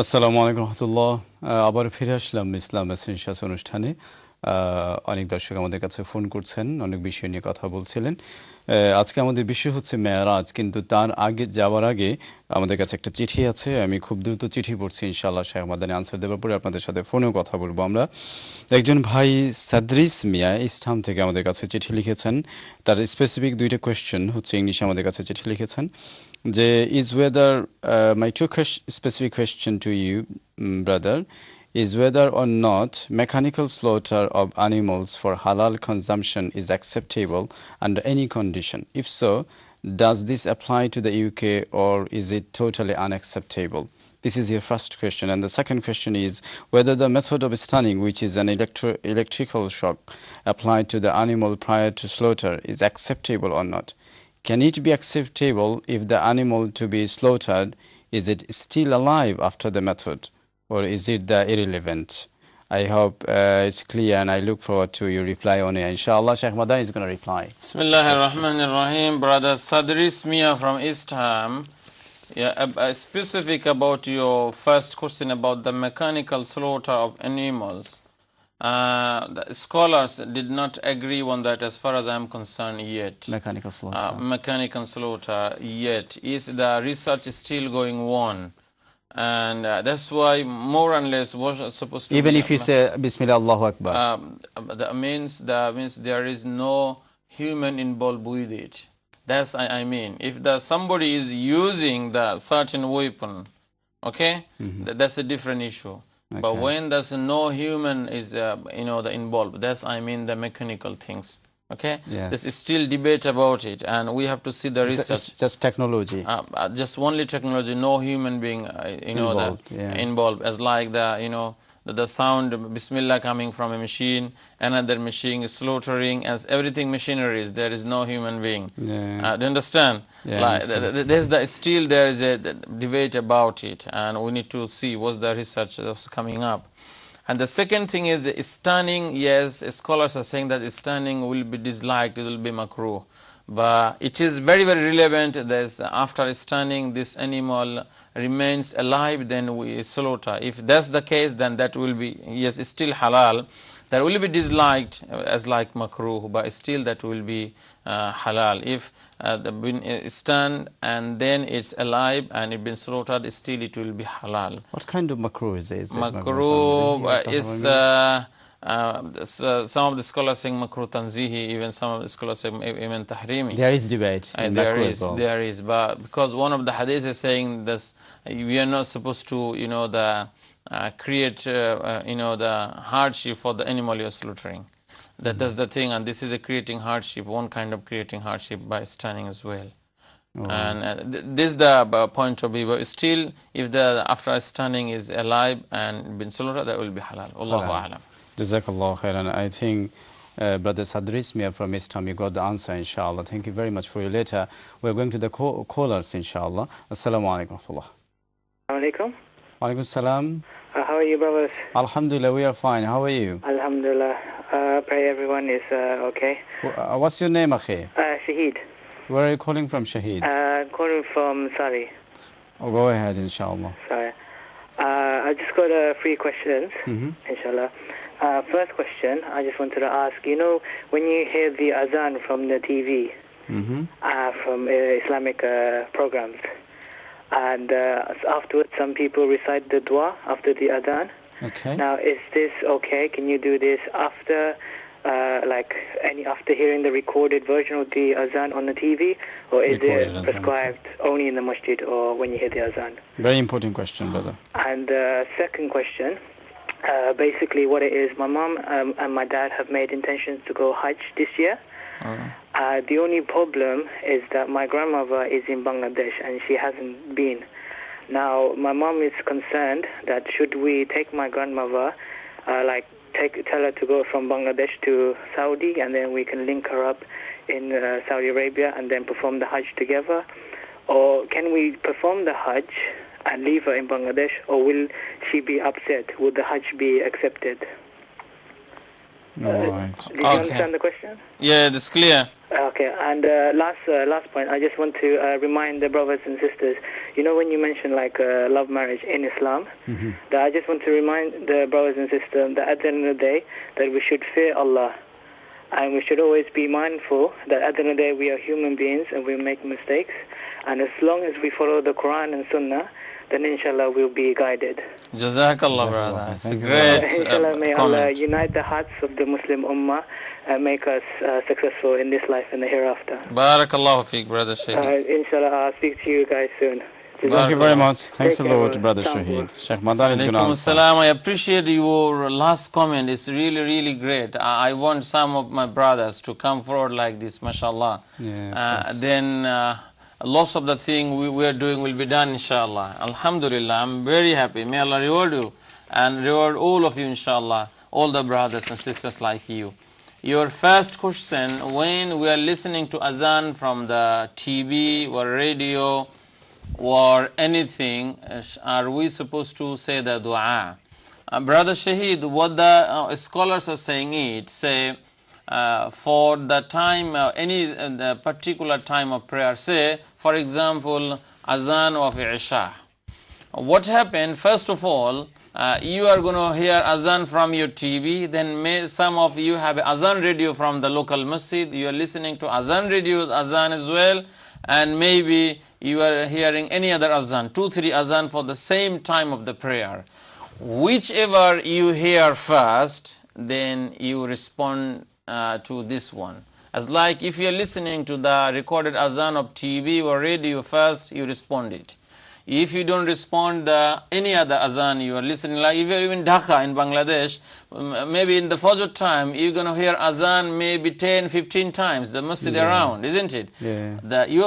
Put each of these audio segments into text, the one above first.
আসসালামু আলাইকুম রহমতুল্লাহ। আবার ফিরে আসলাম ইসলাম এসেনশিয়ালস অনুষ্ঠানে। অনেক দর্শক আমাদের কাছে ফোন করছেন, অনেক বিষয় নিয়ে কথা বলছিলেন। আজকে আমাদের বিষয় হচ্ছে মেরাজ, কিন্তু তার আগে যাওয়ার আগে আমাদের কাছে একটা চিঠি আছে। আমি খুব দ্রুত চিঠি পড়ছি, ইনশাআল্লাহ শাহ মাদানি আনসার দেওয়ার পরে আপনাদের সাথে ফোনেও কথা বলবো আমরা। একজন ভাই সাদরিস মিয়া ইস্টার্ন থেকে আমাদের কাছে চিঠি লিখেছেন। তার স্পেসিফিক দুইটা কোয়েশ্চেন হচ্ছে, ইংলিশে আমাদের কাছে চিঠি লিখেছেন যে is whether my specific question to you, brother, is whether or not mechanical slaughter of animals for halal consumption is acceptable under any condition. If so, does this apply to the UK or is it totally unacceptable? This is your first question. And the second question is whether the method of stunning, which is an electrical shock applied to the animal prior to slaughter, is acceptable or not. Can it be acceptable if the animal to be slaughtered, is it still alive after the method, or is it the irrelevant? I hope it's clear, and I look forward to your reply on it. Inshallah, Shaykh Madani is going to reply. Bismillahirrahmanirrahim. Brother Sadris Mia from East Ham. Specific about your first question about the mechanical slaughter of animals. The scholars did not agree on that as far as I am concerned yet. Mechanical slaughter yet. Is the research still going on? And that's why more and less was supposed to even be, if you say Bismillah Allahu Akbar, that means there is no human involved with it. That's I mean, if somebody is using the certain weapon, okay, that's a different issue. Okay. But when there's no human is the involved, that's I mean the mechanical things. Okay, yes. There's still debate about it, and we have to see the research. It's just technology. Just only technology, no human being, involved. As like the sound Bismillah coming from a machine, another machine is slaughtering, as everything machinery is. There is no human being. Yeah. Do you understand? Yeah, still there is a debate about it, and we need to see what's the research that's coming up. And the second thing is the stunning. Yes, scholars are saying that stunning will be disliked, it will be makruh. But it is very, very relevant that after stunning, this animal remains alive, then we slaughter. If that's the case, then that will be, yes, it's still halal. That will be disliked as like makruh, but still that will be halal. If been stunned and then it's alive and it's been slaughtered, still it will be halal. What kind of makruh is it? Makruh is some of the scholars saying makruh tanzihi, even some of the scholars say even tahrimi. There is debate. There is, but because one of the hadiths is saying this, we are not supposed to, create, the hardship for the animal you are slaughtering. That's the thing, and this is a creating hardship, one kind of creating hardship by stunning as well. Oh. And this is the point of view. But still, if after stunning is alive and been slaughtered, that will be halal. Allahu a'lam. Jazakallah khairan. I think Brother Sadris Mia from Islam, you got the answer, inshallah. Thank you very much for your letter. We're going to the callers, inshallah. Assalamu alaikum. Alaikum. Alaikum salam. How are you, brothers? Alhamdulillah, we are fine. How are you? Alhamdulillah. Pray everyone is okay. What's your name, Akhi? Shahid. Where are you calling from, Shahid? Calling from Sari. Oh, go ahead, inshallah. Sorry. I just got 3 questions, inshallah. First question, I just wanted to ask, when you hear the azan from the TV, from Islamic programs, and afterwards some people recite the dua after the adhan. Okay. Now, is this okay? Can you do this after, after hearing the recorded version of the azan on the TV, or is it prescribed only in the masjid or when you hear the azan? Very important question, brother. And second question, basically what it is, my mom and my dad have made intentions to go Hajj this year. The only problem is that my grandmother is in Bangladesh and she hasn't been. Now, my mom is concerned that should we take my grandmother, tell her to go from Bangladesh to Saudi, and then we can link her up in Saudi Arabia and then perform the Hajj together? Or can we perform the Hajj and leave her in Bangladesh, or will she be upset? Would the Hajj be accepted? Right. Do you understand the question? Yeah, it's clear. Okay, and last point, I just want to remind the brothers and sisters, you know, when you mention like love marriage in Islam, that I just want to remind the brothers and sisters that at the end of the day, that we should fear Allah. And we should always be mindful that at the end of the day we are human beings and we make mistakes. And as long as we follow the Qur'an and Sunnah, then inshallah we'll be guided. Jazakallah, brother. It's a great inshallah, may Allah comment. unite the hearts of the Muslim Ummah and make us successful in this life and the hereafter. Barakallahu feek, brother Shaykh. Inshallah, I'll speak to you guys soon. Thank you very much. Thanks a Take care, lot, brother brother. Shahid. Sheikh Madani is going to Alaikum answer. assalam. I appreciate your last comment. It's really, really great. I want some of my brothers to come forward like this, mashallah. Yeah, please. Then lots of the thing we are doing will be done, inshallah. Alhamdulillah, I'm very happy. May Allah reward you and reward all of you, inshallah, all the brothers and sisters like you. Your first question, when we are listening to azan from the TV or radio or anything, are we supposed to say the dua? Brother Shahid, what the scholars are saying say for the time, any the particular time of prayer, say for example azan of Isha. What happened, first of all, you are going to hear azan from your TV, then some of you have azan radio from the local masjid, you are listening to azan radio azan as well, and maybe you are hearing any other azan, 2-3 azan for the same time of the prayer. Whichever you hear first, then you respond to this one. As like if you are listening to the recorded azan of TV or radio first, you respond it. If you don't respond any other azan you are listening, like if you are in Dhaka in Bangladesh, maybe in the Fajr time, you're going to hear azan maybe 10-15 times, the masjid around, isn't it? Yeah.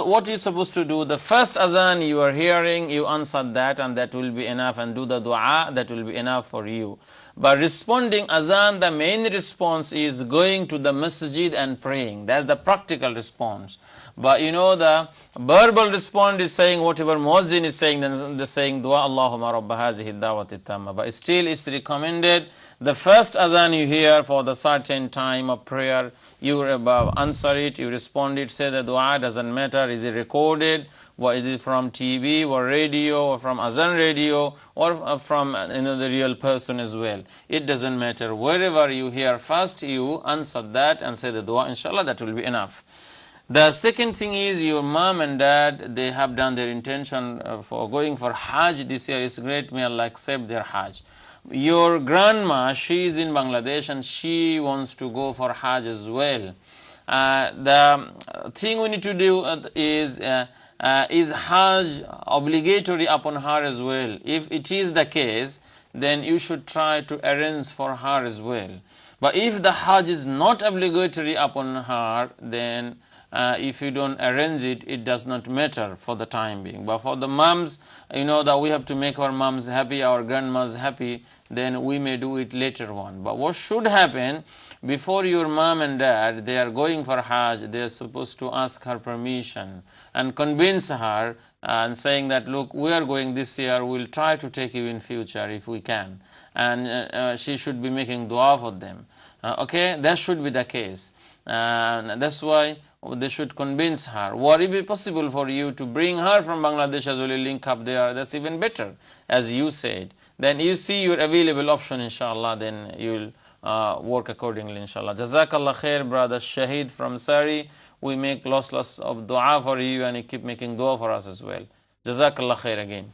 What you're supposed to do, the first azan you are hearing, you answer that and that will be enough, and do the dua, that will be enough for you. But responding azan, the main response is going to the masjid and praying. That's the practical response. But you know, the verbal response is saying whatever muezzin is saying, then they're saying dua Allahumma rabba hazihi dawati tamma. But still it's recommended, the first azan you hear for the certain time of prayer, you answer it, you respond it, say the dua, doesn't matter, is it recorded, or is it from TV or radio or from azan radio or from the real person as well. It doesn't matter. Wherever you hear first, you answer that and say the dua, inshallah, that will be enough. The second thing is, your mom and dad, they have done their intention for going for Hajj this year. It's great, may Allah accept their Hajj. Your grandma, she is in Bangladesh and she wants to go for Hajj as well. The thing we need to do is Hajj obligatory upon her as well? If it is the case, then you should try to arrange for her as well. But if the Hajj is not obligatory upon her, then if you don't arrange it, it does not matter for the time being. But for the moms, you know that we have to make our moms happy, our grandmas happy, then we may do it later on. But what should happen, before your mom and dad, they are going for Hajj, they are supposed to ask her permission and convince her and saying that, look, we are going this year, we'll try to take you in future if we can. And she should be making dua for them. Okay, that should be the case. That's why they should convince her. Or if it's possible for you to bring her from Bangladesh as well, link up there, that's even better, as you said. Then you see your available option, inshallah, then you'll work accordingly, inshallah. Jazakallah khair, brother Shahid from Sari. We make lots of dua for you, and you keep making dua for us as well. Jazakallah khair again.